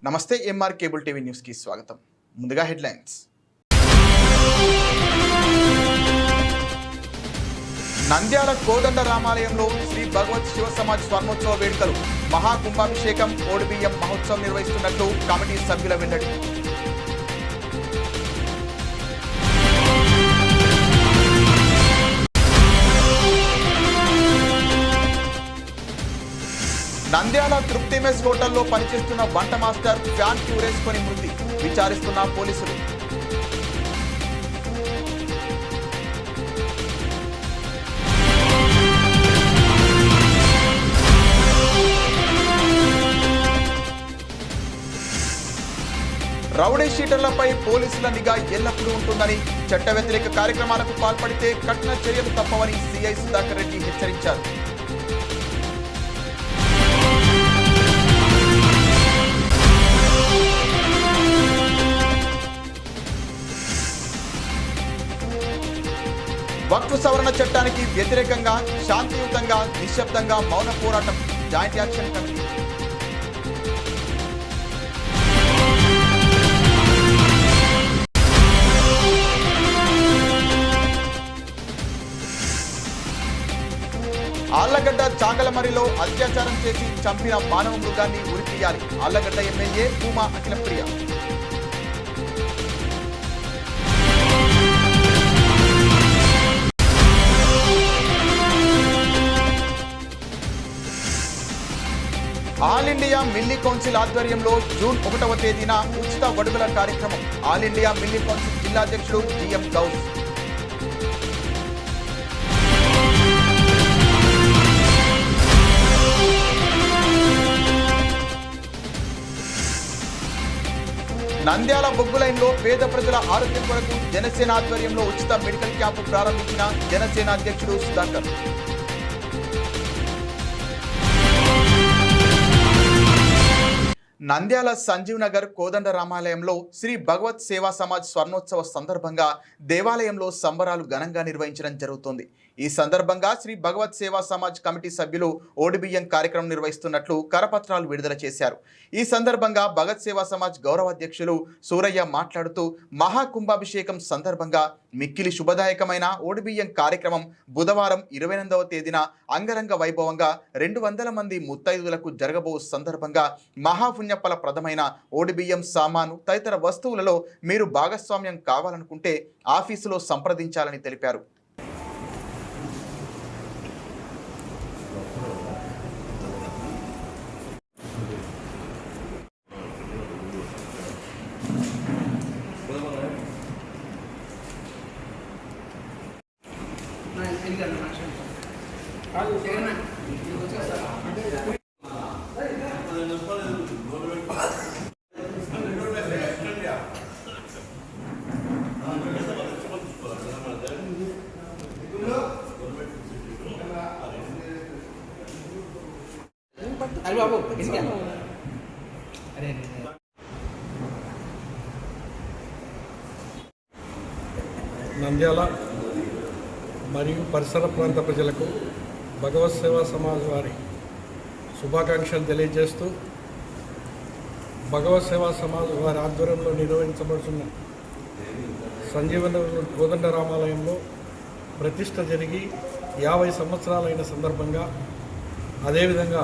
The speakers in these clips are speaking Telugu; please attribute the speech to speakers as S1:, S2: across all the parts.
S1: నమస్తే ఎంఆర్ కేబుల్ టీవీ న్యూస్ కి స్వాగతం. ముందుగా హెడ్లైన్స్. నంద్యాల కోదండ రామాలయంలో శ్రీ భగవత్ శివ సమాజ్ స్వర్ణోత్సవ వేడుకలు, మహాకుంభాభిషేకం, ఓడిబియ్యం మహోత్సవం నిర్వహిస్తున్నట్లు కమిటీ సభ్యుల వెల్లడి. నంద్యాల తృప్తి మెస్ హోటల్లో పనిచేస్తున్న వంట మాస్టర్ ఫ్యాన్ కి ఉరేసుకొని మృతి, విచారిస్తున్న పోలీసులు. రౌడీ షీటర్లపై పోలీసుల నిఘా ఎల్లప్పుడూ ఉంటుందని, చట్ట వ్యతిరేక కార్యక్రమాలకు పాల్పడితే కఠిన చర్యలు తప్పవని సిఐ సుధాకర్ రెడ్డి హెచ్చరించారు. వక్ఫ్ సవరణ చట్టానికి వ్యతిరేకంగా శాంతియుతంగా నిశ్శబ్దంగా మౌన పోరాటం, జాయింట్ యాక్షన్ కమిటీ. ఆళ్లగడ్డ చాగలమరిలో అత్యాచారం చేసి చంపిన మానవ మృగాన్ని ఉరితీయాలి, Allagadda MLA Bhuma Akhilapriya. All India Milli council ఆధ్వర్యంలో జూన్ 1వ తేదీన ఉచిత వడుగుల కార్యక్రమం. ఆల్ ఇండియా మిల్లీ కౌన్సిల్ జిల్లా అధ్యక్షుడు జిఎం గౌస్. నంద్యాల బొగ్గు లైన్లో పేద ప్రజల ఆరోగ్యం కొరకు జనసేన ఆధ్వర్యంలో ఉచిత మెడికల్ క్యాంపు ప్రారంభించిన జనసేన అధ్యక్షుడు సుధాకర్. నంద్యాల సంజీవ్ నగర్ కోదండ రామాలయంలో శ్రీ భగవత్ సేవా సమాజ్ స్వర్ణోత్సవ సందర్భంగా దేవాలయంలో సంబరాలు ఘనంగా నిర్వహించడం జరుగుతోంది. ఈ సందర్భంగా శ్రీ భగవత్ సేవా సమాజ్ కమిటీ సభ్యులు ఓడిబియ్యం కార్యక్రమం నిర్వహిస్తున్నట్లు కరపత్రాలు విడుదల చేశారు. ఈ సందర్భంగా భగత్ సేవా సమాజ్ గౌరవ అధ్యక్షులు సూరయ్య మాట్లాడుతూ మహాకుంభాభిషేకం సందర్భంగా మిక్కిలి శుభదాయకమైన ఓడిబియ్యం కార్యక్రమం బుధవారం 28వ తేదీన అంగరంగ వైభవంగా 200 మంది ముత్తైదులకు జరగబో సందర్భంగా మహాపుణ్యఫల ప్రదమైన ఓడిబియ్యం సామాను తదితర వస్తువులలో మీరు భాగస్వామ్యం కావాలనుకుంటే ఆఫీసులో సంప్రదించాలని తెలిపారు.
S2: నంద్యాల మరియు పరిసర ప్రాంత ప్రజలకు భగవత్ సేవా సమాజ్ వారి శుభాకాంక్షలు తెలియజేస్తూ, భగవత్ సేవా సమాజ్ వారి ఆధ్వర్యంలో నిర్వహించబడుతున్న సంజీవనగర్ కోదండ రామాలయంలో ప్రతిష్ట జరిగి 50 సంవత్సరాలైన సందర్భంగా, అదేవిధంగా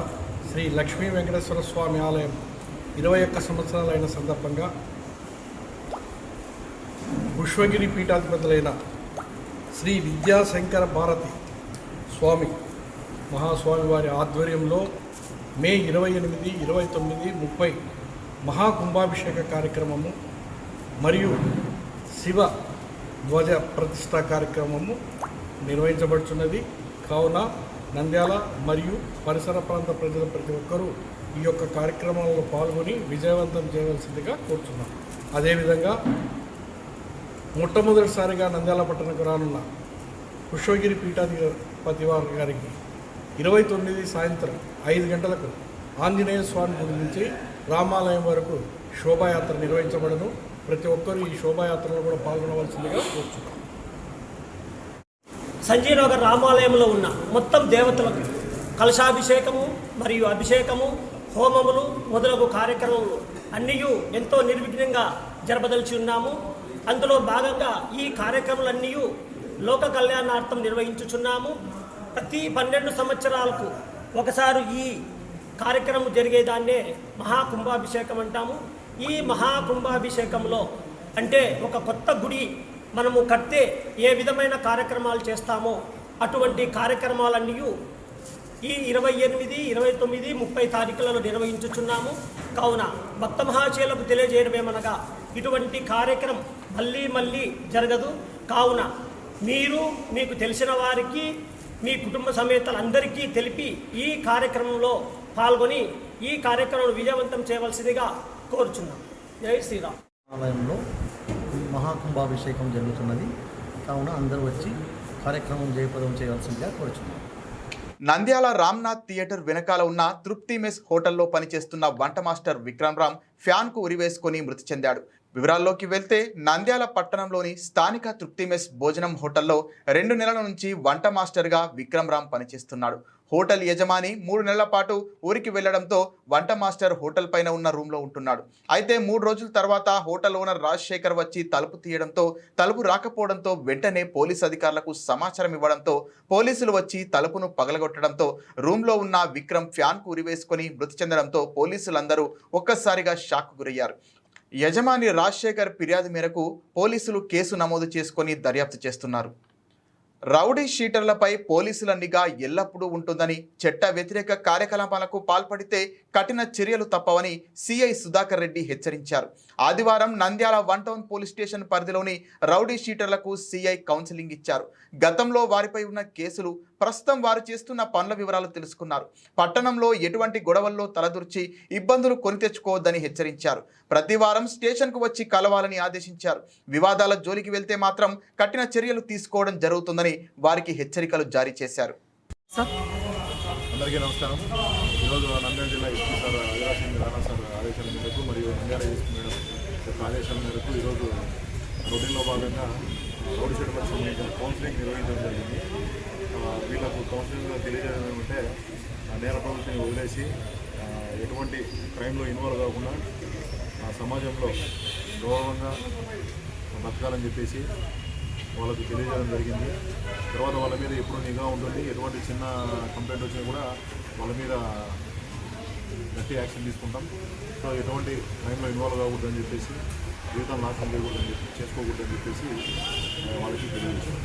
S2: శ్రీ లక్ష్మీ వెంకటేశ్వర స్వామి ఆలయం 21 సంవత్సరాలైన సందర్భంగా పుష్పగిరి పీఠాధిపతులైన శ్రీ విద్యాశంకర భారతి స్వామి మహాస్వామి వారి ఆధ్వర్యంలో మే 28, 29, 30 మహాకుంభాభిషేక కార్యక్రమము మరియు శివ ధ్వజ ప్రతిష్ఠా కార్యక్రమము నిర్వహించబడుతున్నది. కావున నంద్యాల మరియు పరిసర ప్రాంత ప్రజల ప్రతి ఒక్కరూ ఈ యొక్క కార్యక్రమాలలో పాల్గొని విజయవంతం చేయవలసిందిగా కోరుతున్నాం. అదేవిధంగా మొట్టమొదటిసారిగా నంద్యాల పట్టణకు రానున్న పుష్పగిరి పీఠాధిపతి వారి గారికి 29 సాయంత్రం 5 గంటలకు ఆంజనేయ స్వామి గుడి నుంచి రామాలయం వరకు శోభాయాత్ర నిర్వహించబడను. ప్రతి ఒక్కరూ ఈ శోభాయాత్రలో కూడా పాల్గొనవలసిందిగా కోరుతున్నాం.
S3: సంజీవ్ నగర్ రామాలయంలో ఉన్న మొత్తం దేవతలకు కలశాభిషేకము మరియు అభిషేకము హోమములు మొదలగు కార్యక్రమములు అన్నీ ఎంతో నిర్విఘ్నంగా జరపదలిచి ఉన్నాము. అందులో భాగంగా ఈ కార్యక్రమాలన్నీ లోక కళ్యాణార్థం నిర్వహించుచున్నాము. ప్రతి 12 సంవత్సరాలకు ఒకసారి ఈ కార్యక్రమం జరిగేదాన్నే మహాకుంభాభిషేకం అంటాము. ఈ మహాకుంభాభిషేకంలో అంటే ఒక కొత్త గుడి మనము కడితే ఏ విధమైన కార్యక్రమాలు చేస్తామో అటువంటి కార్యక్రమాలన్నీ ఈ 28, 29, 30 తారీఖులలో నిర్వహించుచున్నాము. కావున భక్త మహాశయులకు తెలియజేయడమేమనగా ఇటువంటి కార్యక్రమం మళ్ళీ జరగదు. కావున మీరు మీకు తెలిసిన వారికి మీ కుటుంబ సమేతలందరికీ తెలిపి ఈ కార్యక్రమంలో పాల్గొని ఈ కార్యక్రమం విజయవంతం చేయవలసిందిగా కోరుచున్నాం. జై శ్రీరామ్.
S4: ఆలయంలో మహాకుంభాభిషేకం జరుగుతున్నది కావున అందరూ వచ్చి కార్యక్రమం జయప్రదం చేయవలసిందిగా కోరుచున్నాం.
S1: నంద్యాల రామ్నాథ్ థియేటర్ వెనకాల ఉన్న తృప్తి మెస్ హోటల్లో పనిచేస్తున్న వంట మాస్టర్ విక్రమ్ రామ్ ఫ్యాన్కు ఉరివేసుకొని మృతి చెందాడు. వివరాల్లోకి వెళ్తే నంద్యాల పట్టణంలోని స్థానిక తృప్తి మెస్ భోజనం హోటల్లో 2 నెలల నుంచి వంట మాస్టర్గా విక్రమ్ రామ్ పనిచేస్తున్నాడు. హోటల్ యజమాని 3 నెలల పాటు ఊరికి వెళ్లడంతో వంట మాస్టర్ హోటల్ పైన ఉన్న రూమ్లో ఉంటున్నాడు. అయితే 3 రోజుల తర్వాత హోటల్ ఓనర్ రాజశేఖర్ వచ్చి తలుపు తీయడంతో తలుపు రాకపోవడంతో వెంటనే పోలీసు అధికారులకు సమాచారం ఇవ్వడంతో పోలీసులు వచ్చి తలుపును పగలగొట్టడంతో రూమ్లో ఉన్న విక్రమ్ ఫ్యాన్కు ఉరివేసుకొని మృతి చెందడంతో పోలీసులందరూ ఒక్కసారిగా షాక్ గురయ్యారు. యజమాని రాజశేఖర్ ఫిర్యాదు మేరకు పోలీసులు కేసు నమోదు చేసుకొని దర్యాప్తు చేస్తున్నారు. రౌడీ షీటర్లపై పోలీసుల నిఘా ఎల్లప్పుడూ ఉంటుందని, చట్ట వ్యతిరేక కార్యకలాపాలకు పాల్పడితే కఠిన చర్యలు తప్పవని సిఐ సుధాకర్ రెడ్డి హెచ్చరించారు. ఆదివారం నంద్యాల 1 టౌన్ పోలీస్ స్టేషన్ పరిధిలోని రౌడీ షీటర్లకు సిఐ కౌన్సిలింగ్ ఇచ్చారు. గతంలో వారిపై ఉన్న కేసులు, ప్రస్తుతం వారు చేస్తున్న పనుల వివరాలు తెలుసుకున్నారు. పట్టణంలో ఎటువంటి గొడవల్లో తలదూర్చి ఇబ్బందులు కొని తెచ్చుకోవద్దని హెచ్చరించారు. ప్రతి వారం స్టేషన్కు వచ్చి కలవాలని ఆదేశించారు. వివాదాల జోలికి వెళ్తే మాత్రం కఠిన చర్యలు తీసుకోవడం జరుగుతుందని వారికి హెచ్చరికలు జారీ చేశారు.
S5: అందరికీ నమస్కారం. ఈరోజు నంద్యాల జిల్లా ఎస్పీ సార్ అవిరాసింగ్ రాణా సార్ ఆదేశాల మేరకు మరియు నంద్యాల ఎస్పీ మేడం యొక్క ఆదేశాల మేరకు ఈరోజు రొటీన్లో భాగంగా రోడ్ షెడ్లకు సంబంధించిన కౌన్సిలింగ్ నిర్వహించడం జరిగింది. వీళ్ళకు కౌన్సిలింగ్లో తెలియజేయడం ఏమంటే నేర ప్రవృత్తిని వదిలేసి ఎటువంటి క్రైమ్లో ఇన్వాల్వ్ కాకుండా సమాజంలో గౌరవంగా బతకాలని చెప్పేసి వాళ్ళకు తెలియజేయడం జరిగింది. తర్వాత వాళ్ళ మీద ఎప్పుడు నిఘా ఉంటుంది, ఎటువంటి చిన్న కంప్లైంట్ వచ్చినా కూడా వాళ్ళ మీద గట్టి యాక్షన్ తీసుకుంటాం. సో ఎటువంటి టైంలో ఇన్వాల్వ్ కాకూడదని చెప్పేసి, జీవితం నాశనం చేసుకోకూడదని చెప్పేసి వాళ్ళకి తెలియజేస్తాం.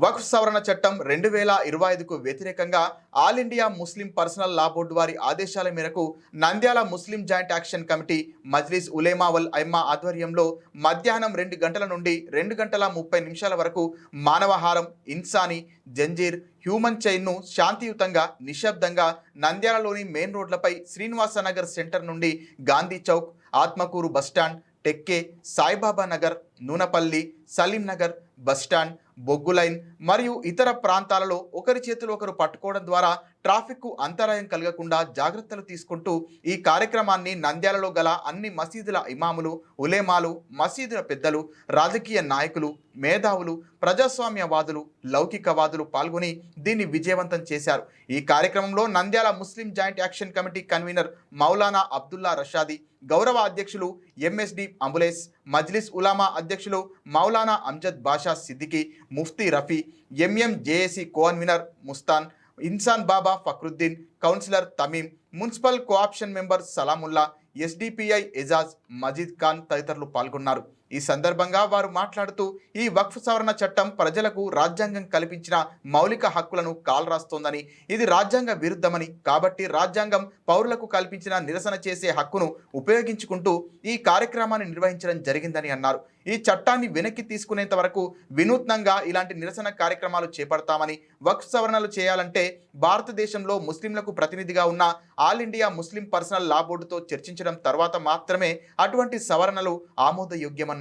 S1: వక్ఫ్ సవరణ చట్టం 2025కు వ్యతిరేకంగా all India Muslim personal law board వారి ఆదేశాల మేరకు Nandyal Muslim joint action committee Majlis Ulema wal Aimma ఆధ్వర్యంలో మధ్యాహ్నం 2 గంటల నుండి 2 గంటల 30 నిమిషాల వరకు మానవహారం, ఇన్సానీ, జంజీర్, హ్యూమన్ చైన్ను శాంతియుతంగా, నిశ్శబ్దంగా నంద్యాలలోని మెయిన్ రోడ్లపై శ్రీనివాసనగర్ సెంటర్ నుండి గాంధీ చౌక్, ఆత్మకూరు బస్టాండ్, టెక్కే, సాయిబాబా నగర్, నూనపల్లి, సలీం నగర్, బస్టాండ్, బొగ్గు లైన్ మరియు ఇతర ప్రాంతాలలో ఒకరి చేతులు ఒకరు పట్టుకోవడం ద్వారా ట్రాఫిక్కు అంతరాయం కలగకుండా జాగ్రత్తలు తీసుకుంటూ ఈ కార్యక్రమాన్ని నంద్యాలలో గల అన్ని మసీదుల ఇమాములు, ఉలేమాలు, మసీదుల పెద్దలు, రాజకీయ నాయకులు, మేధావులు, ప్రజాస్వామ్యవాదులు, లౌకికవాదులు పాల్గొని దీన్ని విజయవంతం చేశారు. ఈ కార్యక్రమంలో Nandyal Muslim joint action committee convener Maulana Abdullah Rashadi, గౌరవ అధ్యక్షులు ఎంఎస్డి అంబులేస్, మజ్లిస్ ఉలామా అధ్యక్షులు Maulana Amjad Basha Siddiqui, Mufti Rafi, MMJAC convener Mustan, Insan Baba Fakruddin, councillor Tamim, municipal co-option member Salamullah, SDPI Ejaz, Majeed Khan తదితరులు పాల్గొన్నారు. ఈ సందర్భంగా వారు మాట్లాడుతూ ఈ వక్ఫ్ సవరణ చట్టం ప్రజలకు రాజ్యాంగం కల్పించిన మౌలిక హక్కులను కాలరాస్తోందని, ఇది రాజ్యాంగ విరుద్ధమని, కాబట్టి రాజ్యాంగం పౌరులకు కల్పించిన నిరసన చేసే హక్కును ఉపయోగించుకుంటూ ఈ కార్యక్రమాన్ని నిర్వహించడం జరిగిందని అన్నారు. ఈ చట్టాన్ని వెనక్కి తీసుకునేంత వరకు వినూత్నంగా ఇలాంటి నిరసన కార్యక్రమాలు చేపడతామని, వక్ఫ్ సవరణలు చేయాలంటే భారతదేశంలో ముస్లింలకు ప్రతినిధిగా ఉన్న ఆల్ ఇండియా ముస్లిం పర్సనల్ లా బోర్డుతో చర్చించడం తర్వాత మాత్రమే అటువంటి సవరణలు ఆమోదయోగ్యమన్నారు.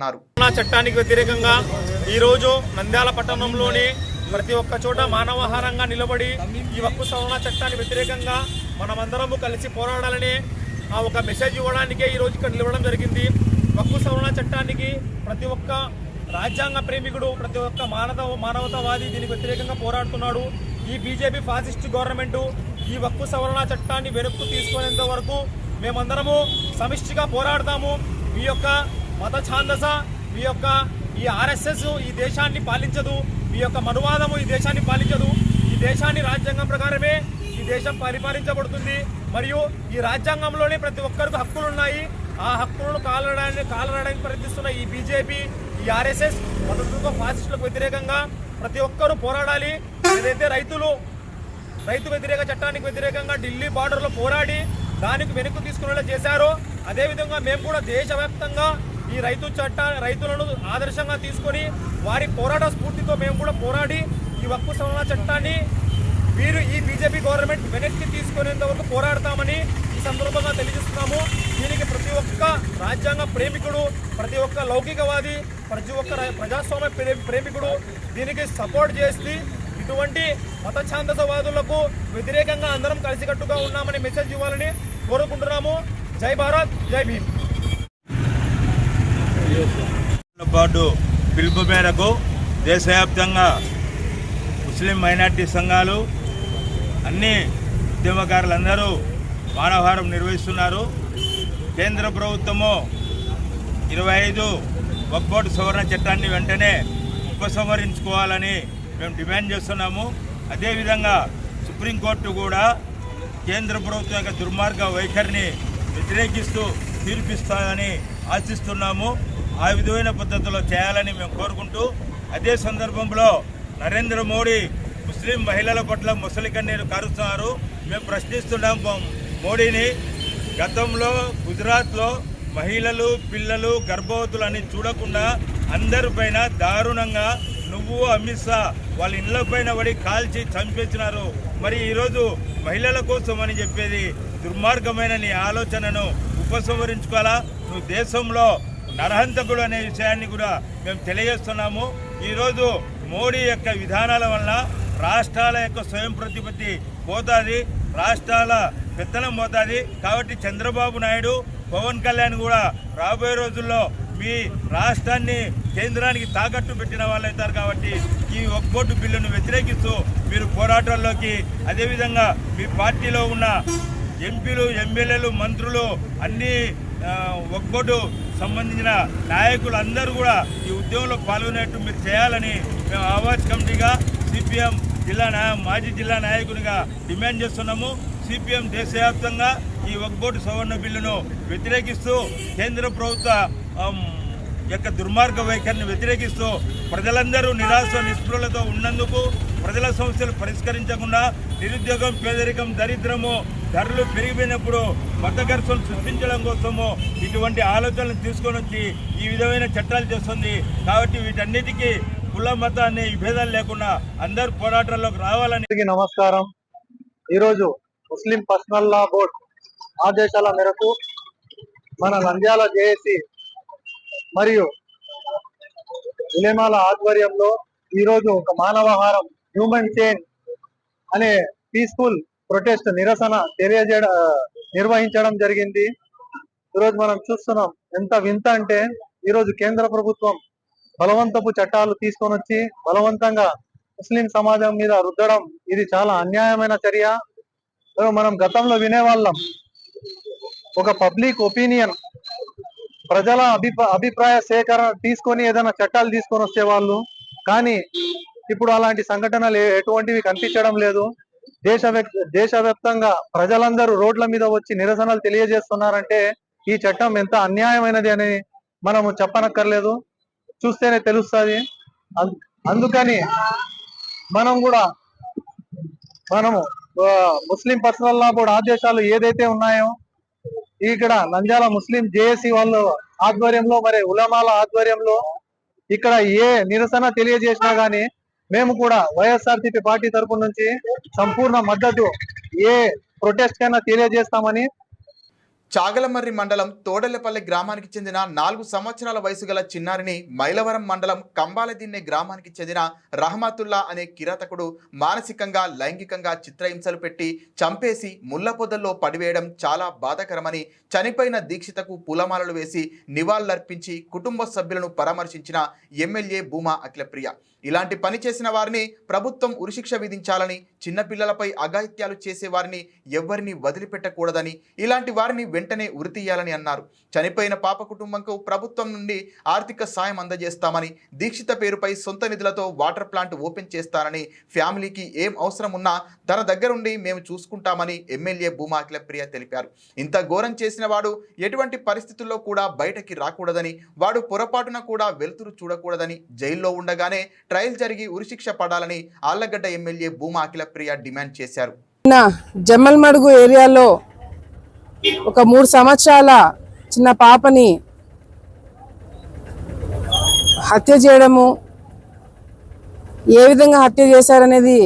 S6: చట్టానికి వ్యతిరేకంగా ఈరోజు నంద్యాల పట్టణంలోని ప్రతి ఒక్క చోట మానవహారంగా నిలబడి ఈ వక్ఫ్ సవరణ చట్టానికి వ్యతిరేకంగా మనమందరము కలిసి పోరాడాలని ఒక మెసేజ్ ఇవ్వడానికే ఈరోజు ఇక్కడ నిలవడం జరిగింది. వక్ఫ్ సవరణ చట్టానికి ప్రతి ఒక్క రాజ్యాంగ ప్రేమికుడు, ప్రతి ఒక్క మానవతావాది దీనికి వ్యతిరేకంగా పోరాడుతున్నాడు. ఈ బీజేపీ ఫాసిస్ట్ గవర్నమెంటు ఈ వక్ఫ్ సవరణ చట్టాన్ని వెనక్కు తీసుకునేంత వరకు మేమందరము సమిష్టిగా పోరాడతాము. మీ యొక్క మత ఛాందస, మీ యొక్క ఈ ఆర్ఎస్ఎస్ ఈ దేశాన్ని పాలించదు, మీ యొక్క మనువాదము ఈ దేశాన్ని పాలించదు. ఈ దేశాన్ని రాజ్యాంగం ప్రకారమే ఈ దేశం పరిపాలించబడుతుంది. మరియు ఈ రాజ్యాంగంలోనే ప్రతి ఒక్కరికి హక్కులు ఉన్నాయి. ఆ హక్కులను కాలరాయడానికి ప్రయత్నిస్తున్న ఈ బీజేపీ, ఈ ఆర్ఎస్ఎస్ మతతత్వ ఫాసిస్టులకు వ్యతిరేకంగా ప్రతి ఒక్కరూ పోరాడాలి. ఏదైతే రైతు వ్యతిరేక చట్టానికి వ్యతిరేకంగా ఢిల్లీ బార్డర్లో పోరాడి దానికి వెనక్కు తీసుకునేలా చేశారో, అదేవిధంగా మేము కూడా దేశవ్యాప్తంగా ఈ రైతులను ఆదర్శంగా తీసుకొని వారి పోరాట స్ఫూర్తితో మేము కూడా పోరాడి ఈ వక్ఫ్ సవరణ చట్టాన్ని వీరు ఈ బీజేపీ గవర్నమెంట్ వెనక్కి తీసుకునేంత వరకు పోరాడతామని ఈ సందర్భంగా తెలియజేస్తున్నాము. దీనికి ప్రతి ఒక్క రాజ్యాంగ ప్రేమికుడు, ప్రతి ఒక్క లౌకికవాది, ప్రతి ఒక్క ప్రజాస్వామ్య ప్రేమికుడు దీనికి సపోర్ట్ చేసి ఇటువంటి మత ఛాందసవాదులకు వ్యతిరేకంగా అందరం కలిసికట్టుగా ఉన్నామని మెసేజ్ ఇవ్వాలని కోరుకుంటున్నాము. జై భారత్, జై భీమ్.
S7: పాటు పిలుపు మేరకు దేశవ్యాప్తంగా ముస్లిం మైనార్టీ సంఘాలు అన్ని ఉద్యమకారులందరూ మానవహారం నిర్వహిస్తున్నారు. కేంద్ర ప్రభుత్వము 25 వక్ఫ్ బోర్డు సవరణ చట్టాన్ని వెంటనే ఉపసంహరించుకోవాలని మేము డిమాండ్ చేస్తున్నాము. అదేవిధంగా సుప్రీంకోర్టు కూడా కేంద్ర ప్రభుత్వం యొక్క దుర్మార్గ వైఖరిని వ్యతిరేకిస్తూ తీర్పిస్తామని ఆశిస్తున్నాము. ఆ విధమైన పద్ధతిలో చేయాలని మేము కోరుకుంటూ, అదే సందర్భంలో నరేంద్ర మోడీ ముస్లిం మహిళల పట్ల ముసలి కన్నీరు కారుస్తున్నారు. మేము ప్రశ్నిస్తున్నాం మోడీని. గతంలో గుజరాత్లో మహిళలు, పిల్లలు, గర్భవతులని చూడకుండా అందరిపైన దారుణంగా నువ్వు అమిత్ షా వాళ్ళ ఇళ్లపైన పడి కాల్చి చంపేసినారు. మరి ఈరోజు మహిళల కోసం అని చెప్పేది దుర్మార్గమైన నీ ఆలోచనను ఉపసంహరించుకోవాలా. నువ్వు దేశంలో నరహంతకుడు అనే విషయాన్ని కూడా మేము తెలియజేస్తున్నాము. ఈరోజు మోడీ యొక్క విధానాల వల్ల రాష్ట్రాల యొక్క స్వయం ప్రతిపత్తి పోతుంది, రాష్ట్రాల పెత్తనం పోతుంది. కాబట్టి చంద్రబాబు నాయుడు, పవన్ కళ్యాణ్ కూడా రాబోయే రోజుల్లో మీ రాష్ట్రాన్ని కేంద్రానికి తాకట్టు పెట్టిన వాళ్ళు అవుతారు. కాబట్టి ఈ వక్ఫ్ బోర్డు బిల్లును వ్యతిరేకిస్తూ మీరు పోరాటాల్లోకి, అదేవిధంగా మీ పార్టీలో ఉన్న ఎంపీలు, ఎమ్మెల్యేలు, మంత్రులు, అన్ని వక్ఫ్ బోర్డు సంబంధించిన నాయకులు అందరూ కూడా ఈ ఉద్యమంలో పాల్గొనేట్టు మీరు చేయాలని మేము ఆవాజ్ కమిటీగా సిపిఎం మాజీ జిల్లా నాయకునిగా డిమాండ్ చేస్తున్నాము. సిపిఎం దేశవ్యాప్తంగా ఈ వక్ఫ్ బోర్డు సవరణ బిల్లును వ్యతిరేకిస్తూ కేంద్ర ప్రభుత్వ యొక్క దుర్మార్గ వైఖరిని వ్యతిరేకిస్తూ ప్రజలందరూ నిరాశ నిస్పృహలతో ఉన్నందుకు, ప్రజల సమస్యలు పరిష్కరించకుండా నిరుద్యోగం, పేదరికం, దరిద్రము, ధరలు పెరిగిపోయినప్పుడు మత ఘర్షణలు సృష్టించడం కోసము ఇటువంటి ఆలోచనలు తీసుకొని వచ్చి ఈ విధమైన చట్టాలు చేస్తుంది. కాబట్టి వీటన్నిటికీ కుల మత అనే విభేదాలు లేకుండా అందరూ పోరాటాల్లోకి రావాలని.
S4: నమస్కారం. ఈరోజు ముస్లిం పర్సనల్ లా బోర్డ్ ఆదేశాల మేరకు మన నంద్యాల జేఏసీ మరియు ఉలెమాల ఆధ్వర్యంలో ఈరోజు ఒక మానవహారం, హ్యూమన్ చైన్ అనే పీస్ఫుల్ ప్రొటెస్ట్ నిరసన నిర్వహించడం జరిగింది. ఈరోజు మనం చూస్తున్నాం ఎంత వింత అంటే, ఈరోజు కేంద్ర ప్రభుత్వం బలవంతపు చట్టాలు తీసుకొని వచ్చి బలవంతంగా ముస్లిం సమాజం మీద రుద్దడం ఇది చాలా అన్యాయమైన చర్య. మనం గతంలో వినేవాళ్ళం, ఒక పబ్లిక్ ఒపీనియన్, ప్రజల అభిప్రాయ సేకరణ తీసుకొని ఏదైనా చట్టాలు తీసుకొని వచ్చేవాళ్ళు. కానీ ఇప్పుడు అలాంటి సంఘటనలు ఎటువంటివి కనిపించడం లేదు. దేశవ్యాప్తంగా ప్రజలందరూ రోడ్ల మీద వచ్చి నిరసనలు తెలియజేస్తున్నారంటే ఈ చట్టం ఎంత అన్యాయమైనది అని మనము చెప్పనక్కర్లేదు, చూస్తేనే తెలుస్తుంది. అందుకని మనము ముస్లిం పర్సనల్ లా బోర్డు ఆదేశాలు ఏదైతే ఉన్నాయో ఇక్కడ నంద్యాల ముస్లిం జేఏసీ వాళ్ళు ఆధ్వర్యంలో, మరి ఉలమాల ఆధ్వర్యంలో ఇక్కడ ఏ నిరసన తెలియజేసినా గానీ మేము కూడా వైఎస్ఆర్సీపీ పార్టీ తరపు నుంచి సంపూర్ణ మద్దతు ఏ ప్రొటెస్ట్ కైనా తెలియజేస్తామని.
S1: చాగలమర్రి మండలం తోడలపల్లి గ్రామానికి చెందిన 4 సంవత్సరాల వయసు గల చిన్నారిని మైలవరం మండలం కంబాలదిన్నె గ్రామానికి చెందిన రహమతుల్లా అనే కిరాతకుడు మానసికంగా, లైంగికంగా చిత్రహింసలు పెట్టి చంపేసి ముళ్ల పొదల్లో పడివేయడం చాలా బాధాకరమని చనిపోయిన దీక్షితకు పూలమాలలు వేసి నివాళులర్పించి కుటుంబ సభ్యులను పరామర్శించిన ఎమ్మెల్యే భూమా అఖిలప్రియ ఇలాంటి పని చేసిన వారిని ప్రభుత్వం ఉరిశిక్ష విధించాలని, చిన్నపిల్లలపై అఘాయిత్యాలు చేసే వారిని ఎవ్వరిని వదిలిపెట్టకూడదని, ఇలాంటి వారిని వెంటనే ఉరితీయాలని అన్నారు. చనిపోయిన పాప కుటుంబంకు ప్రభుత్వం నుండి ఆర్థిక సాయం అందజేస్తామని, దీక్షిత పేరుపై సొంత నిధులతో వాటర్ ప్లాంట్ ఓపెన్ చేస్తానని, ఫ్యామిలీకి ఏం అవసరం ఉన్నా తన దగ్గరుండి మేము చూసుకుంటామని ఎమ్మెల్యే భూమా అఖిలప్రియ తెలిపారు. ఇంత ఘోరం చేసిన వాడు ఎటువంటి పరిస్థితుల్లో కూడా బయటకి రాకూడదని, వాడు పొరపాటున కూడా వెలుతురు చూడకూడదని, జైల్లో ఉండగానే ట్రయల్ జరిగి ఉరిశిక్ష పడాలని ఆళ్లగడ్డ ఎమ్మెల్యే భూమా అఖిలప్రియ డిమాండ్ చేశారు.
S8: జమ్మల్మడుగు ఏరియాలో ఒక 3 సంవత్సరాల చిన్న పాపని హత్య చేయడము, ఏ విధంగా హత్య చేశారనేది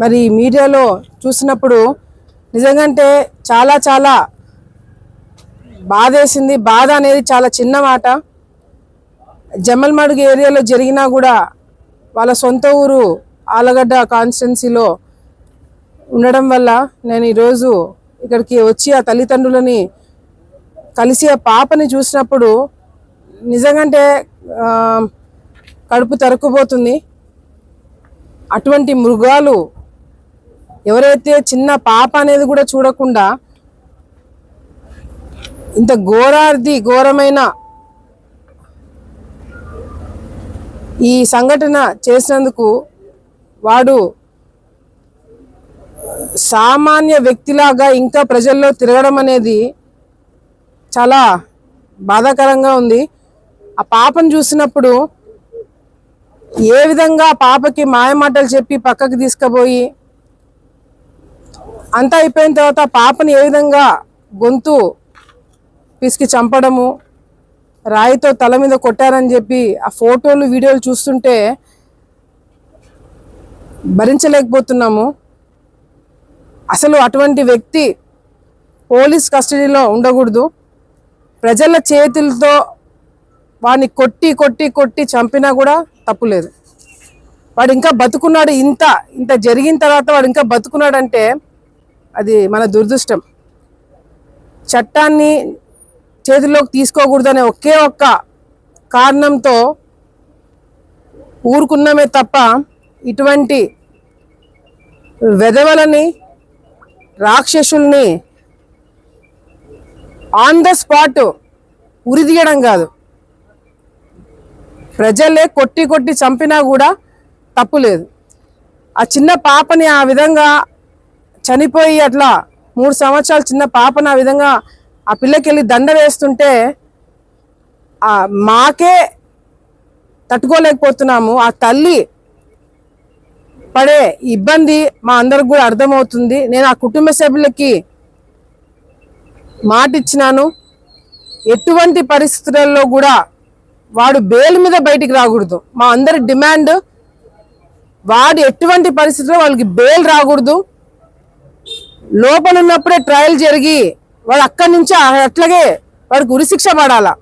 S8: మరి మీడియాలో చూసినప్పుడు నిజంగా చాలా చాలా బాధేసింది. బాధ అనేది చాలా చిన్న మాట. జమ్మల్మడుగు ఏరియాలో జరిగినా కూడా వాళ్ళ సొంత ఊరు ఆలగడ్డ కాన్స్టిట్యున్సీలో ఉండడం వల్ల నేను ఈరోజు ఇక్కడికి వచ్చి ఆ తల్లిదండ్రులని కలిసి ఆ పాపని చూసినప్పుడు నిజంగా కడుపు తరుక్కుపోతుంది. అటువంటి మృగాలు ఎవరైతే చిన్న పాప అనేది కూడా చూడకుండా ఇంత ఘోరమైన ఈ సంఘటన చేసినందుకు వాడు సామాన్య వ్యక్తిలాగా ఇంకా ప్రజల్లో తిరగడం అనేది చాలా బాధాకరంగా ఉంది. ఆ పాపను చూసినప్పుడు ఏ విధంగా పాపకి మాయమాటలు చెప్పి పక్కకి తీసుకుపోయి అంతా అయిపోయిన తర్వాత పాపని ఏ విధంగా గొంతు పిసికి చంపడము, రాయితో తల మీద కొట్టారని చెప్పి ఆ ఫోటోలు వీడియోలు చూస్తుంటే భరించలేకపోతున్నాము. అసలు అటువంటి వ్యక్తి పోలీస్ కస్టడీలో ఉండకూడదు. ప్రజల చేతులతో వాడిని కొట్టి కొట్టి కొట్టి చంపినా కూడా తప్పులేదు. వాడు ఇంకా బతుకున్నాడు. ఇంత జరిగిన తర్వాత వాడు ఇంకా బతుకున్నాడంటే అది మన దురదృష్టం. చట్టాన్ని చేతుల్లోకి తీసుకోకూడదనే ఒకే ఒక్క కారణంతో ఊరుకున్నామే తప్ప ఇటువంటి వెధవలని, రాక్షసుల్ని ఆన్ ద స్పాట్ ఉరిదీయడం కాదు. ప్రజలే కొట్టి కొట్టి చంపినా కూడా తప్పు లేదు. ఆ చిన్న పాపని ఆ విధంగా చనిపోయి అట్లా 3 సంవత్సరాల చిన్న పాపని ఆ విధంగా ఆ పిల్లకెళ్ళి దండ వేస్తుంటే మాకే తట్టుకోలేకపోతున్నాము. ఆ తల్లి పడే ఇబ్బంది మా అందరికి కూడా అర్థమవుతుంది. నేను ఆ కుటుంబ సభ్యులకి మాట ఇచ్చినాను, ఎటువంటి పరిస్థితులలో కూడా వాడు బెయిల్ మీద బయటికి రాకూడదు. మా అందరి డిమాండ్, వాడు ఎటువంటి పరిస్థితుల్లో వాళ్ళకి బెయిల్ రాకూడదు. లోపల ఉన్నప్పుడే ట్రయల్ జరిగి వాడు అక్కడి నుంచి అట్లాగే వాడికి ఉరిశిక్ష పడాలా.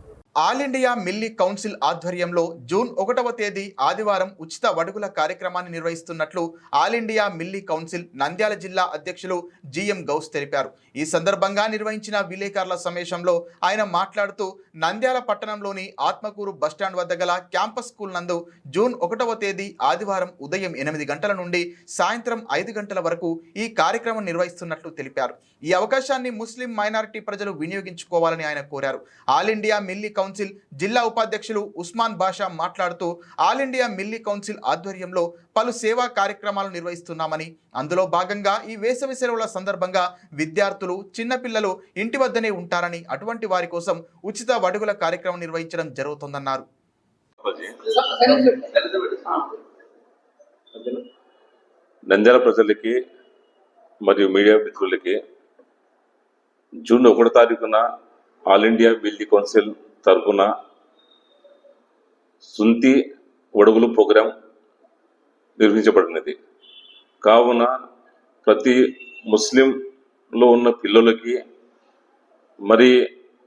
S1: ఆల్ ఇండియా మిల్లీ కౌన్సిల్ ఆధ్వర్యంలో జూన్ 1వ తేదీ ఆదివారం ఉచిత వడుగుల కార్యక్రమాన్ని నిర్వహిస్తున్నట్లు all India Milli council Nandyal జిల్లా అధ్యక్షులు జిఎం గౌస్ తెలిపారు. ఈ సందర్భంగా నిర్వహించిన విలేకరుల సమావేశంలో ఆయన మాట్లాడుతూ నంద్యాల పట్టణంలోని ఆత్మకూరు బస్టాండ్ వద్ద గల క్యాంపస్ స్కూల్ నందు జూన్ 1వ తేదీ ఆదివారం ఉదయం 8 గంటల నుండి సాయంత్రం 5 గంటల వరకు ఈ కార్యక్రమం నిర్వహిస్తున్నట్లు తెలిపారు. ఈ అవకాశాన్ని ముస్లిం మైనారిటీ ప్రజలు వినియోగించుకోవాలని ఆయన కోరారు. ఆల్ ఇండియా మిల్లీ కౌన్సిల్ జిల్లా ఉపాధ్యక్షులు ఉస్మాన్ బాషా మాట్లాడుతూ ఆల్ ఇండియా మిల్లీ కౌన్సిల్ ఆధ్వర్యంలో పలు సేవా కార్యక్రమాలు నిర్వహిస్తున్నామని, అందులో భాగంగా ఈ వేసవి సెలవుల సందర్భంగా విద్యార్థులు, చిన్నపిల్లలు ఇంటి వద్దనే ఉంటారని, అటువంటి వారి కోసం ఉచిత వడుగుల కార్యక్రమం నిర్వహించడం జరుగుతుందన్నారు.
S9: నంద్యాల ప్రజలకి మరియు మీడియా మిత్రులకి జూన్ 1వ తారీఖున ఆల్ ఇండియా మిల్లీ కౌన్సిల్ తరఫున సుంతి వడుగులు ప్రోగ్రాం నిర్వహించబడినది. కావున ప్రతి ముస్లింలో ఉన్న పిల్లలకి మరి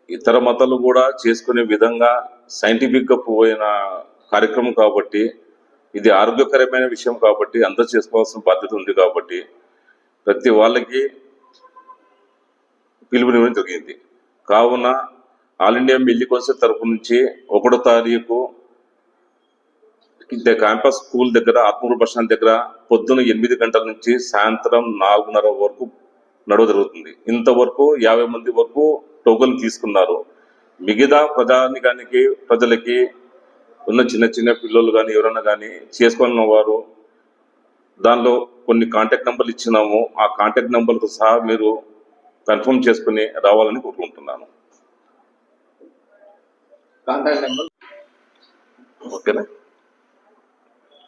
S9: ఇతర మతాలు కూడా చేసుకునే విధంగా సైంటిఫిక్గా పోయిన కార్యక్రమం కాబట్టి, ఇది ఆరోగ్యకరమైన విషయం కాబట్టి అందరూ చేసుకోవాల్సిన బాధ్యత ఉంది కాబట్టి ప్రతి వాళ్ళకి పిలుపునివ్వడం జరిగింది. కావున ఆల్ ఇండియా మిల్లీ కౌన్సిల్ తరఫు నుంచి 1వ తారీఖు క్యాంపస్ స్కూల్ దగ్గర ఆత్మూరు బస్ స్టాండ్ దగ్గర పొద్దున 8 గంటల నుంచి సాయంత్రం 4:30 వరకు నడవ జరుగుతుంది. ఇంతవరకు 50 మంది వరకు టోకెన్ తీసుకున్నారు. మిగతా ప్రజలకి ఉన్న చిన్న పిల్లలు కానీ ఎవరైనా కానీ చేసుకున్న వారు దానిలో కొన్ని కాంటాక్ట్ నెంబర్లు ఇచ్చినాము. ఆ కాంటాక్ట్ నెంబర్తో సహా మీరు కన్ఫర్మ్ చేసుకుని రావాలని కోరుకుంటున్నాను.
S10: కాంటాక్ట్ నెంబర్ ఓకేనా.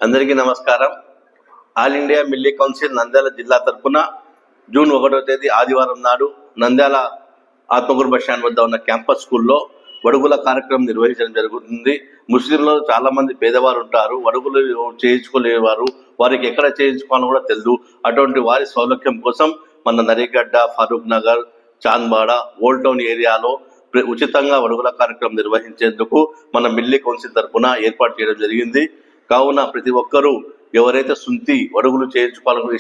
S10: అందరికీ నమస్కారం. All India Milli council Nandyal జిల్లా తరఫున జూన్ 1వ తేదీ ఆదివారం నాడు నంద్యాల ఆత్మకూరు బస్ స్టాండ్ వద్ద ఉన్న క్యాంపస్ స్కూల్లో వడుగుల కార్యక్రమం నిర్వహించడం జరుగుతుంది. ముస్లింలో చాలా మంది పేదవారు ఉంటారు, వడుగులు చేయించుకోలేవారు, వారికి ఎక్కడ చేయించుకోవాలో కూడా తెలియదు. అటువంటి వారి సౌలభ్యం కోసం మన నరిగడ్డ, ఫరూక్ నగర్, చాంద్బాడ, ఓల్డ్ టౌన్ ఏరియాలో ఉచితంగా వడుగుల కార్యక్రమం నిర్వహించేందుకు మన మిల్లీ కౌన్సిల్ తరఫున ఏర్పాటు చేయడం జరిగింది. కావున ప్రతి ఒక్కరూ ఎవరైతే సుంతి వడుగులు చేయించుకోవాలని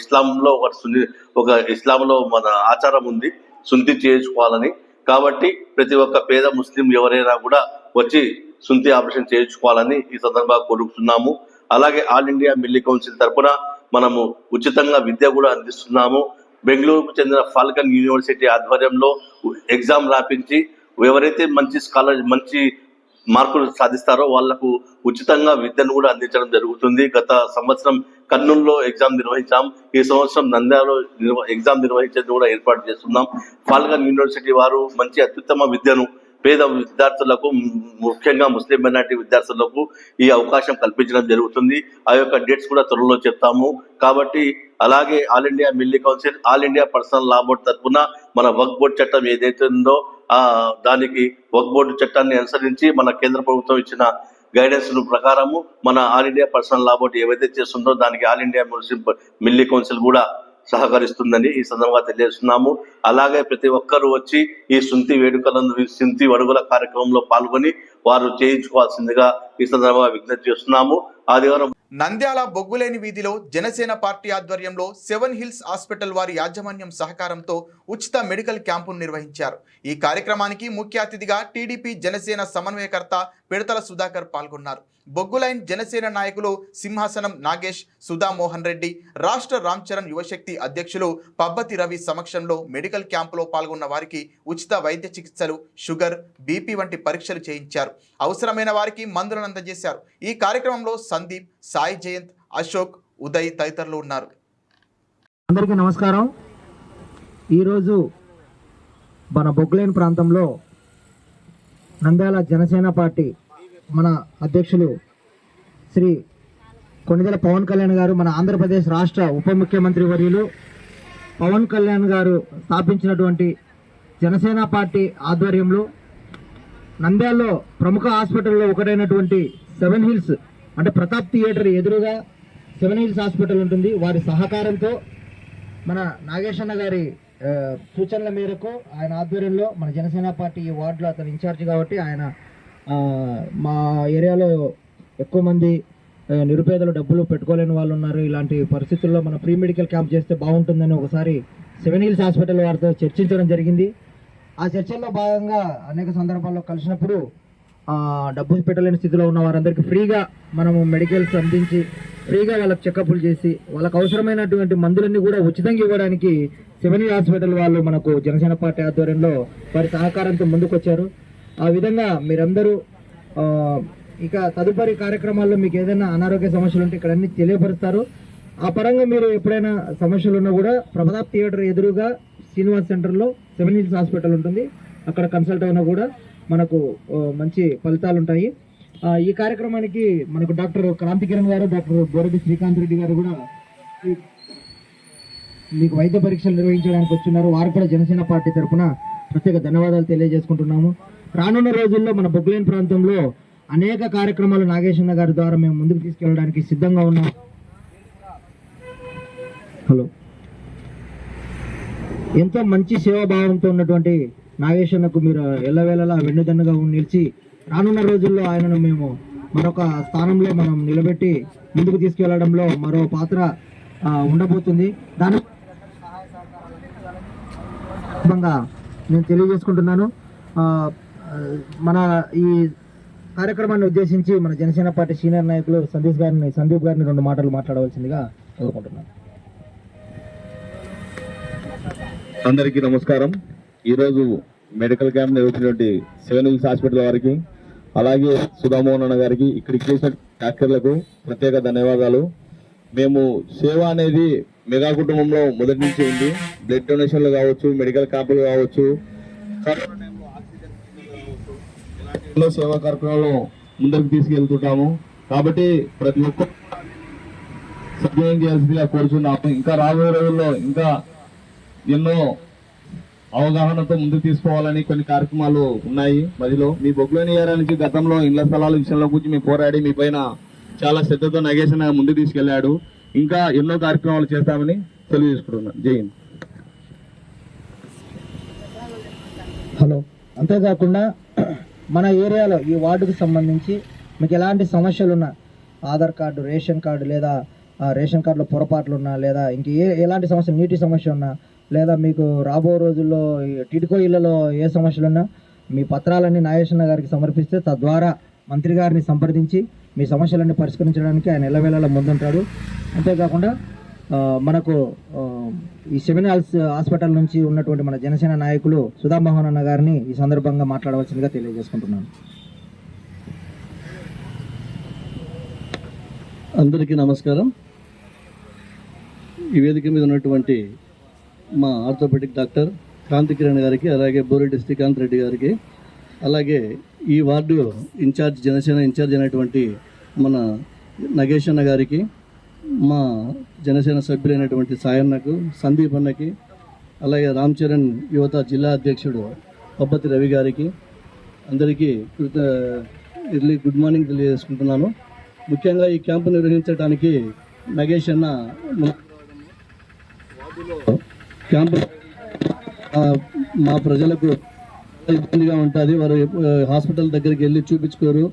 S10: ఇస్లాంలో మన ఆచారం ఉంది సుంతి చేయించుకోవాలని. కాబట్టి ప్రతి ఒక్క పేద ముస్లిం ఎవరైనా కూడా వచ్చి సుంతి ఆపరేషన్ చేయించుకోవాలని ఈ సందర్భంగా కోరుతున్నాము. అలాగే ఆల్ ఇండియా మిల్లీ కౌన్సిల్ తరఫున మనము ఉచితంగా విద్య కూడా అందిస్తున్నాము. బెంగళూరుకు చెందిన ఫాల్కన్ యూనివర్సిటీ ఆధ్వర్యంలో ఎగ్జామ్ రాపించి ఎవరైతే మంచి మార్కులు సాధిస్తారో వాళ్లకు ఉచితంగా విద్యను కూడా అందించడం జరుగుతుంది. గత సంవత్సరం కర్నూలులో ఎగ్జామ్ నిర్వహించాం. ఈ సంవత్సరం నంద్యాలలో ఎగ్జామ్ నిర్వహించేందుకు కూడా ఏర్పాటు చేస్తున్నాం. ఫాల్కన్ యూనివర్సిటీ వారు మంచి అత్యుత్తమ విద్యను పేద విద్యార్థులకు, ముఖ్యంగా ముస్లిం మైనారిటీ విద్యార్థులకు ఈ అవకాశం కల్పించడం జరుగుతుంది. ఆ యొక్క డేట్స్ కూడా త్వరలో చెప్తాము. కాబట్టి అలాగే all India Milli council, all India personal law board తరఫున మన వక్ఫ్ బోర్డు చట్టం ఏదైతే ఉందో దానికి వక్ఫ్ బోర్డు చట్టాన్ని అనుసరించి మన కేంద్ర ప్రభుత్వం ఇచ్చిన గైడెన్స్ ప్రకారము మన all India personal law board ఏవైతే చేస్తుందో దానికి ఆల్ ఇండియా మిల్లీ కౌన్సిల్ కూడా సహకరిస్తుందని ఈ సందర్భంగా తెలియజేస్తున్నాము. అలాగే ప్రతి ఒక్కరూ వచ్చి ఈ సుంతి వడుగుల కార్యక్రమంలో పాల్గొని వారు చేయించుకోవాల్సిందిగా ఈ సందర్భంగా విజ్ఞప్తి చేస్తున్నాము. ఆదివారం
S1: నంద్యాల బొగ్గులేని వీధిలో జనసేన పార్టీ ఆధ్వర్యంలో 7 హిల్స్ హాస్పిటల్ వారి యాజమాన్యం సహకారంతో ఉచిత మెడికల్ క్యాంపును నిర్వహించారు. ఈ కార్యక్రమానికి ముఖ్య అతిథిగా టీడీపీ జనసేన సమన్వయకర్త పిడతల సుధాకర్ పాల్గొన్నారు. బొగ్గులైన్ జనసేన నాయకులు సింహాసనం నాగేష్, సుధా మోహన్ రెడ్డి, రాష్ట్ర రామ్ చరణ్ యువశక్తి అధ్యక్షులు పబ్బతి రవి సమక్షంలో మెడికల్ క్యాంపులో పాల్గొన్న వారికి ఉచిత వైద్య చికిత్సలు, షుగర్, బీపీ వంటి పరీక్షలు చేయించారు. అవసరమైన వారికి మందులను అందజేశారు. ఈ కార్యక్రమంలో సందీప్, సాయి జయంత్, అశోక్, ఉదయ్ తదితరులు ఉన్నారు.
S11: అందరికీ నమస్కారం. ఈరోజు మన బొగ్గులేని ప్రాంతంలో నంద్యాల జనసేన పార్టీ మన అధ్యక్షులు శ్రీ కొణిదెల పవన్ కళ్యాణ్ గారు, మన ఆంధ్రప్రదేశ్ రాష్ట్ర ఉప ముఖ్యమంత్రి వర్యులు పవన్ కళ్యాణ్ గారు స్థాపించినటువంటి జనసేన పార్టీ ఆధ్వర్యంలో నంద్యాలలో ప్రముఖ హాస్పిటల్లో ఒకటైనటువంటి 7 హిల్స్ అంటే ప్రతాప్ థియేటర్ ఎదురుగా 7 హిల్స్ హాస్పిటల్ ఉంటుంది. వారి సహకారంతో మన నాగేశన్న గారి సూచనల మేరకు ఆయన ఆధ్వర్యంలో మన జనసేన పార్టీ ఈ వార్డులో అతను ఇన్ఛార్జ్ కాబట్టి ఆయన మా ఏరియాలో ఎక్కువ మంది నిరుపేదలు డబ్బులు పెట్టుకోలేని వాళ్ళు ఉన్నారు. ఇలాంటి పరిస్థితుల్లో మన ప్రీ మెడికల్ క్యాంప్ చేస్తే బాగుంటుందని ఒకసారి 7 హిల్స్ హాస్పిటల్ వారితో చర్చించడం జరిగింది. ఆ చర్చల్లో భాగంగా అనేక సందర్భాల్లో కలిసినప్పుడు డబ్బులు పెట్టలేని స్థితిలో ఉన్న వారందరికీ ఫ్రీగా మనము మెడికల్స్ అందించి ఫ్రీగా వాళ్ళకి చెకప్లు చేసి వాళ్ళకు అవసరమైనటువంటి మందులన్నీ కూడా ఉచితంగా ఇవ్వడానికి 7 హిల్స్ హాస్పిటల్ వాళ్ళు మనకు జనసేన పార్టీ ఆధ్వర్యంలో వారి సహకారంతో ముందుకొచ్చారు. ఆ విధంగా మీరందరూ ఇక తదుపరి కార్యక్రమాల్లో మీకు ఏదైనా అనారోగ్య సమస్యలు ఉంటే ఇక్కడ అన్ని తెలియపరుస్తారు. ఆ పరంగా మీరు ఎప్పుడైనా సమస్యలు ఉన్నా కూడా ప్రతాప్ థియేటర్ ఎదురుగా శ్రీనివాస్ సెంటర్లో 7 హిల్స్ హాస్పిటల్ ఉంటుంది. అక్కడ కన్సల్ట్ అయినా కూడా మనకు మంచి ఫలితాలు ఉంటాయి. ఈ కార్యక్రమానికి మనకు డాక్టర్ క్రాంతికిరణ్ గారు, డాక్టర్ బోరెడ్డి శ్రీకాంత్ రెడ్డి గారు కూడా మీకు వైద్య పరీక్షలు నిర్వహించడానికి వచ్చున్నారు. వారు కూడా జనసేన పార్టీ తరఫున ప్రత్యేక ధన్యవాదాలు తెలియజేసుకుంటున్నాము. రానున్న రోజుల్లో మన బొగ్గులేని ప్రాంతంలో అనేక కార్యక్రమాలు నాగేశన్న గారి ద్వారా మేము ముందుకు తీసుకెళ్ళడానికి సిద్ధంగా ఉన్నాం. హలో, ఎంతో మంచి సేవాభావంతో ఉన్నటువంటి నాగేశన్నకు మీరు ఎల్లవేళలా వెన్నుదన్నుగా నిలిచి రానున్న రోజుల్లో ఆయనను మేము మరొక స్థానంలో మనం నిలబెట్టి ముందుకు తీసుకెళ్లడంలో మరో పాత్ర ఉండబోతుంది. దాని నేను తెలియజేసుకుంటున్నాను. మన ఈ కార్యక్రమాన్ని ఉద్దేశించి మన జనసేన పార్టీ సీనియర్ నాయకులు సందీప్ గారిని 2 మాటలు మాట్లాడవలసిందిగా కోరుకుంటున్నాను.
S5: అందరికీ నమస్కారం. ఈరోజు మెడికల్ క్యాంప్ నిర్వహించినటువంటి సెవెన్ హిల్స్ హాస్పిటల్ వారికి, అలాగే సుధామోహన్ అన్న గారికి, ఇక్కడికి చేసిన డాక్టర్లకు ప్రత్యేక ధన్యవాదాలు. మేము సేవ అనేది మెగా కుటుంబంలో మొదటి నుంచి ఉంది. బ్లడ్ డొనేషన్లు కావచ్చు, మెడికల్ క్యాంపులు కావచ్చు, ఎన్నో సేవా కార్యక్రమాలు ముందుకు తీసుకెళ్తుంటాము. కాబట్టి ప్రతి ఒక్కరు సద్వినియోగం చేయాల్సిందిగా కోరుచున్నాము. ఇంకా రాబోయే రోజుల్లో ఇంకా ఎన్నో అవగాహనతో ముందుకు తీసుకోవాలని కొన్ని కార్యక్రమాలు ఉన్నాయి. మధ్యలో మీ బొగ్గులోని ఏరానికి గతంలో ఇళ్ల స్థలాల విషయంలో గురించి మీ పోరాడి మీ పైన చాలా శ్రద్ధతో నగేషన్ ముందుకు తీసుకెళ్లాడు. ఇంకా ఎన్నో కార్యక్రమాలు చేస్తామని తెలియజేసుకుంటున్నాను. జై హింద్.
S11: హలో. అంతేకాకుండా మన ఏరియాలో ఈ వార్డుకు సంబంధించి మీకు ఎలాంటి సమస్యలు ఉన్నా, ఆధార్ కార్డు, రేషన్ కార్డు, లేదా రేషన్ కార్డులో పొరపాట్లు ఉన్నా, లేదా ఎలాంటి సమస్య, నీటి సమస్య ఉన్నా, లేదా మీకు రాబో రోజుల్లో టిడ్కో ఇళ్లలో ఏ సమస్యలున్నా మీ పత్రాలన్నీ నాగేశ్వర గారికి సమర్పిస్తే తద్వారా మంత్రి గారిని సంప్రదించి మీ సమస్యలన్నీ పరిష్కరించడానికి ఆయన ఎల్లవేళలా ముందుంటాడు. అంతేకాకుండా మనకు ఈ సెవెన్ హిల్స్ హాస్పిటల్ నుంచి ఉన్నటువంటి మన జనసేన నాయకులు సుధామోహన్ అన్న గారిని ఈ సందర్భంగా మాట్లాడవలసిందిగా తెలియజేసుకుంటున్నాను.
S12: అందరికీ నమస్కారం. ఈ వేదిక మీద ఉన్నటువంటి మా ఆర్థోపెడిక్ డాక్టర్ క్రాంతి కిరణ్ గారికి, అలాగే బోరెడ్డి శ్రీకాంత్ రెడ్డి గారికి, అలాగే ఈ వార్డు జనసేన ఇన్ఛార్జ్ అయినటువంటి మన నగేష్ అన్న గారికి, మా జనసేన సభ్యులైనటువంటి సాయన్నకు, సందీప్ అన్నకి, అలాగే రామ్ చరణ్ యువత జిల్లా అధ్యక్షుడు పబ్బతి రవి గారికి అందరికీ ఎర్లీ గుడ్ మార్నింగ్ తెలియజేసుకుంటున్నాను. ముఖ్యంగా ఈ క్యాంపు నిర్వహించడానికి నగేష్ అన్న క్యాంపు మా ప్రజలకు ఇబ్బందిగా ఉంటుంది. వారు హాస్పిటల్ దగ్గరికి వెళ్ళి చూపించుకోరు.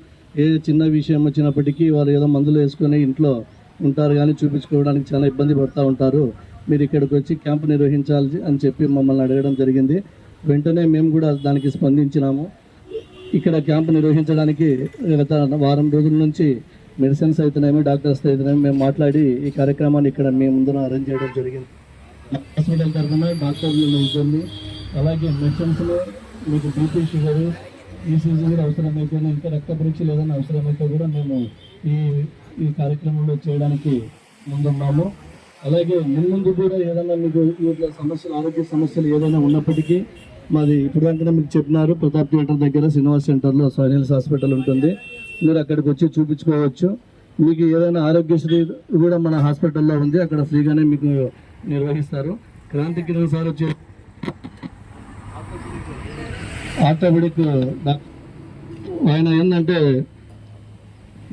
S12: ఏ చిన్న విషయం వచ్చినప్పటికీ వారు ఏదో మందులు వేసుకొని ఇంట్లో ఉంటారు, కానీ చూపించుకోవడానికి చాలా ఇబ్బంది పడుతూ ఉంటారు. మీరు ఇక్కడికి వచ్చి క్యాంపు నిర్వహించాలి అని చెప్పి మమ్మల్ని అడగడం జరిగింది. వెంటనే మేము కూడా దానికి స్పందించినాము. ఇక్కడ క్యాంపు నిర్వహించడానికి గత వారం రోజుల నుంచి మెడిసిన్స్ అయితేనేమి, డాక్టర్స్ అయితేనేమి మేము మాట్లాడి ఈ కార్యక్రమాన్ని ఇక్కడ మీ ముందున అరేంజ్ చేయడం జరిగింది. హాస్పిటల్ తరఫున డాక్టర్లు ఉంటుంది, అలాగే మెడిసిన్స్లో మీకు బీపీ, షుగర్, ఈసీజీ కూడా అవసరమైతే, ఇంకా రక్త పరీక్షలు ఏదైనా అవసరమైతే కూడా మేము ఈ కార్యక్రమంలో చేయడానికి ముందున్నాము. అలాగే ముందు కూడా ఏదైనా మీకు ఇట్లా సమస్యలు, ఆరోగ్య సమస్యలు ఏదైనా ఉన్నప్పటికీ మాది ఇప్పుడు వెంటనే మీకు చెప్పినారు, ప్రతాప్ థియేటర్ దగ్గర శ్రీనివాస్ సెంటర్లో సైనిల్స్ హాస్పిటల్ ఉంటుంది. మీరు అక్కడికి వచ్చి చూపించుకోవచ్చు. మీకు ఏదైనా ఆరోగ్యశ్రీ కూడా మన హాస్పిటల్లో ఉంది, అక్కడ ఫ్రీగానే మీకు నిర్వహిస్తారు. క్రాంతి కిరణ్ సార్ వచ్చి ఆర్థోపెడిక్ ఆయన ఏంటంటే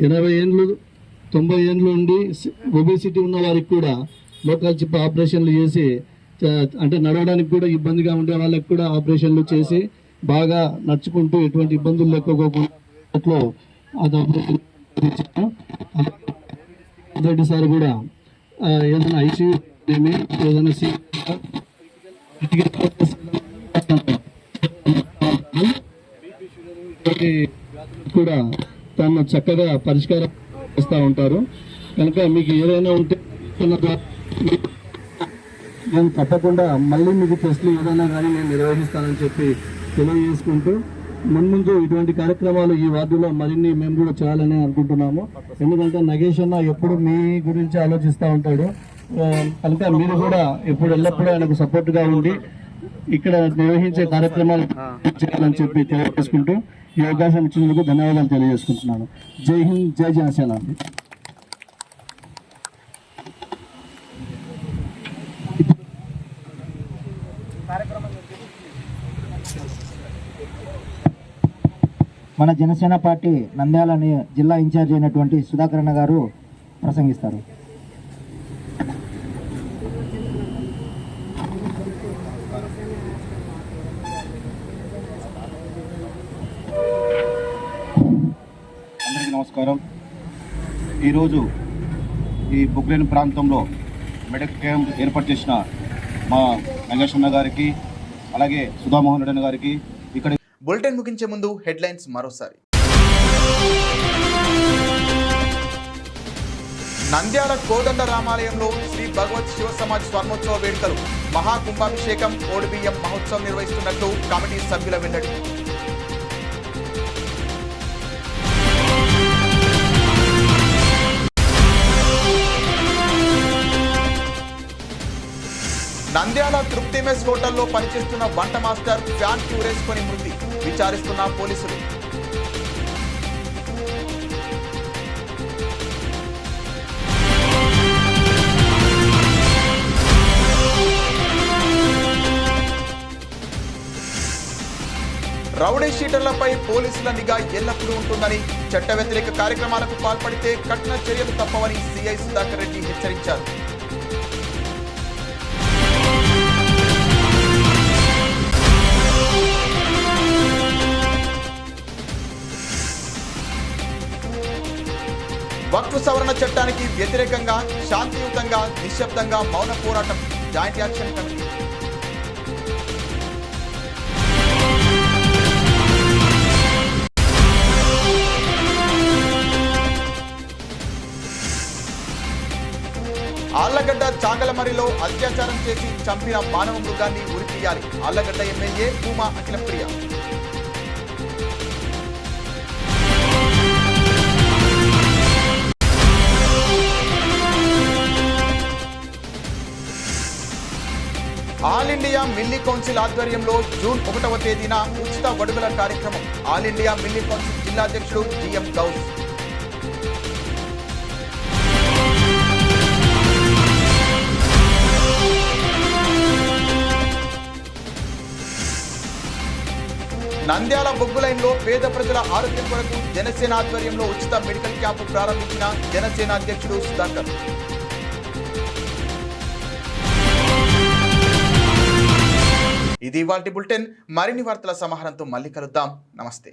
S12: 80 ఏళ్ళు 90 ఏళ్ళు ఉండి ఒబేసిటీ ఉన్న వారికి కూడా లోకల్ చిప్ ఆపరేషన్లు చేసి, అంటే నడవడానికి కూడా ఇబ్బందిగా ఉండే వాళ్ళకి కూడా ఆపరేషన్లు చేసి బాగా నడుచుకుంటూ ఎటువంటి ఇబ్బందులు లేకపోకుండా అది ఆపరేషన్ రెడ్డి సార్ కూడా ఏదైనా ఐసీయూ ఏదైనా కూడా తను చక్కగా పరిష్కారం చేస్తూ ఉంటారు. కనుక మీకు ఏదైనా ఉంటే నేను తప్పకుండా మళ్ళీ మీకు టెస్టులు ఏదైనా కానీ నేను నిర్వహిస్తానని చెప్పి తెలియజేసుకుంటూ, ముందు ఇటువంటి కార్యక్రమాలు ఈ వార్డులో మరిన్ని మేము కూడా చేయాలని అనుకుంటున్నాము. ఎందుకంటే నగేష్ అన్న ఎప్పుడు మీ గురించి ఆలోచిస్తూ ఉంటాడు. కనుక మీరు కూడా ఎల్లప్పుడూ ఆయనకు సపోర్ట్గా ఉండి ఇక్కడ నిర్వహించే కార్యక్రమాలు చేయాలని చెప్పి తెలియజేసుకుంటూ ఈ అవకాశం ఇచ్చినందుకు ధన్యవాదాలు తెలియజేసుకుంటున్నాను. జై హింద్, జై జనసేన.
S11: మన జనసేన పార్టీ నంద్యాల జిల్లా ఇన్ఛార్జ్ అయినటువంటి సుధాకర్ అన్న గారు ప్రసంగిస్తారు.
S13: అందరికీ నమస్కారం. ఈరోజు ఈ బొగ్గులేని ప్రాంతంలో మెడికల్ క్యాంప్ ఏర్పాటు చేసిన మా నగేష్ అన్న గారికి, అలాగే సుధామోహన్ రెడ్డి గారికి ఇక్కడ
S1: బులెటిన్ ముగించే ముందు హెడ్లైన్స్ మరోసారి. నంద్యాల కోదండ రామాలయంలో శ్రీ భగవత్ శివ సమాజ్ స్వర్ణోత్సవ వేడుకలు మహాకుంభాభిషేకం ఓడిబియ్యం మహోత్సవం నిర్వహిస్తున్నట్లు కమిటీ సభ్యుల వెల్లడి. నంద్యాల తృప్తి మెస్ హోటల్లో పనిచేస్తున్న వంట మాస్టర్ ఫ్యాన్ ఊరేసుకొని మృతి, విచారిస్తున్న పోలీసులు. రౌడీ షీటర్లపై పోలీసుల నిఘా ఎల్లప్పుడూ ఉంటుందని, చట్ట వ్యతిరేక కార్యక్రమాలకు పాల్పడితే కఠిన చర్యలు తప్పవని సిఐ సుధాకర్ రెడ్డి హెచ్చరించారు. వక్ఫ్ సవరణ చట్టానికి వ్యతిరేకంగా శాంతియుతంగా నిశ్శబ్దంగా మౌన పోరాటం, జాయింట్ యాక్షన్ కమిటీ. ఆళ్లగడ్డ చాగలమరిలో అత్యాచారం చేసి చంపిన మానవ మృగాన్ని ఉరితీయాలి. Allagadda MLA Bhuma Akhilapriya. All India Milli council ఆధ్వర్యంలో జూన్ 1వ తేదీన ఉచిత వడుగుల కార్యక్రమం. ఆల్ ఇండియా మిల్లీ కౌన్సిల్ జిల్లా అధ్యక్షుడు జిఎం గౌస్. నంద్యాల బొగ్గు లైన్లో పేద ప్రజల ఆరోగ్యం కొరకు జనసేన ఆధ్వర్యంలో ఉచిత మెడికల్ క్యాంపు ప్రారంభించిన జనసేన అధ్యక్షుడు సుధాకర్. ఇది ఇవాల్టి బులెటిన్. మరిన్ని వార్తల సమాహారంతో మళ్ళీ కలుద్దాం. నమస్తే.